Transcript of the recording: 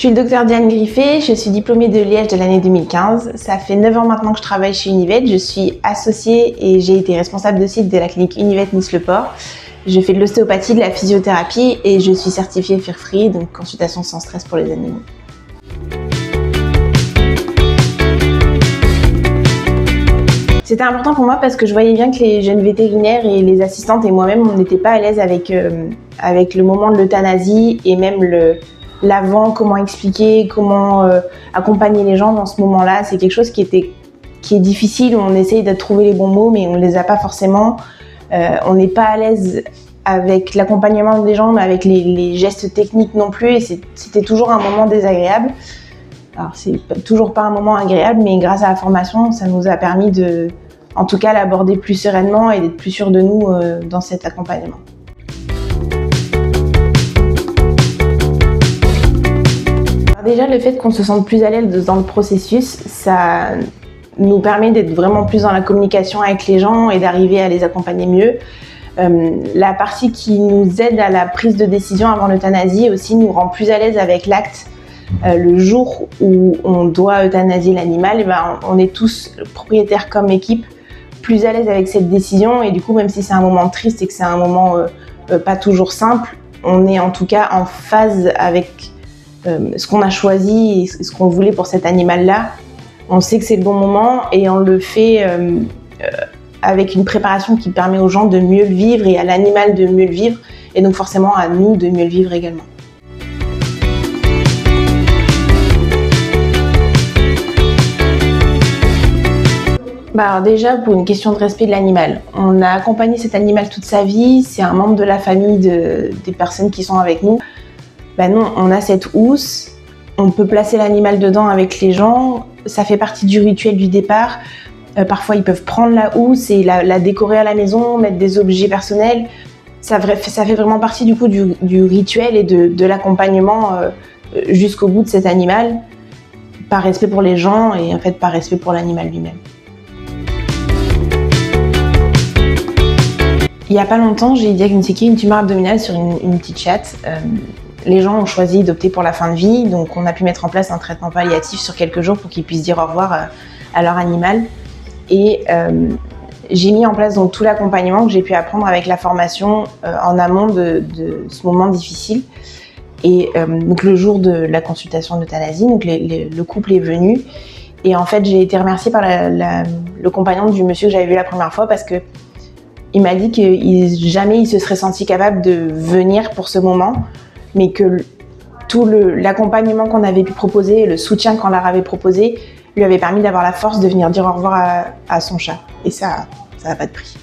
Je suis le docteur Diane Griffet, je suis diplômée de Liège de l'année 2015. Ça fait 9 ans maintenant que je travaille chez Unived. Je suis associée et j'ai été responsable de site de la clinique Unived Nice-le-Port. Je fais de l'ostéopathie, de la physiothérapie et je suis certifiée Fear-Free, donc consultation sans stress pour les animaux. C'était important pour moi parce que je voyais bien que les jeunes vétérinaires et les assistantes et moi-même, on n'était pas à l'aise avec le moment de l'euthanasie et même l'avant, comment expliquer, comment accompagner les gens dans ce moment-là. C'est quelque chose qui est difficile, où on essaye de trouver les bons mots, mais on ne les a pas forcément. On n'est pas à l'aise avec l'accompagnement des gens, mais avec les gestes techniques non plus, et c'était toujours un moment désagréable. Alors, c'est toujours pas un moment agréable, mais grâce à la formation, ça nous a permis en tout cas, l'aborder plus sereinement et d'être plus sûr de nous dans cet accompagnement. Alors déjà, le fait qu'on se sente plus à l'aise dans le processus, ça nous permet d'être vraiment plus dans la communication avec les gens et d'arriver à les accompagner mieux. La partie qui nous aide à la prise de décision avant l'euthanasie aussi nous rend plus à l'aise avec l'acte. Le jour où on doit euthanasier l'animal, on est tous propriétaires comme équipe, plus à l'aise avec cette décision, et du coup, même si c'est un moment triste et que c'est un moment pas toujours simple, on est en tout cas en phase avec ce qu'on a choisi et ce qu'on voulait pour cet animal-là. On sait que c'est le bon moment et on le fait avec une préparation qui permet aux gens de mieux le vivre et à l'animal de mieux le vivre, et donc forcément à nous de mieux le vivre également. Alors déjà, pour une question de respect de l'animal, on a accompagné cet animal toute sa vie, c'est un membre de la famille des personnes qui sont avec nous. Non, on a cette housse, on peut placer l'animal dedans avec les gens, ça fait partie du rituel du départ. Parfois, ils peuvent prendre la housse et la décorer à la maison, mettre des objets personnels. Ça fait vraiment partie du coup du rituel et de l'accompagnement jusqu'au bout de cet animal, par respect pour les gens et en fait par respect pour l'animal lui-même. Il n'y a pas longtemps, j'ai diagnostiqué une tumeur abdominale sur une petite chatte. Les gens ont choisi d'opter pour la fin de vie, donc on a pu mettre en place un traitement palliatif sur quelques jours pour qu'ils puissent dire au revoir à leur animal. Et j'ai mis en place donc tout l'accompagnement que j'ai pu apprendre avec la formation en amont de ce moment difficile. Et donc le jour de la consultation d'euthanasie, donc le couple est venu. Et en fait, j'ai été remerciée par le compagnon du monsieur que j'avais vu la première fois parce que il m'a dit que jamais il se serait senti capable de venir pour ce moment, mais que tout l'accompagnement qu'on avait pu proposer, le soutien qu'on leur avait proposé, lui avait permis d'avoir la force de venir dire au revoir à son chat. Et ça n'a pas de prix.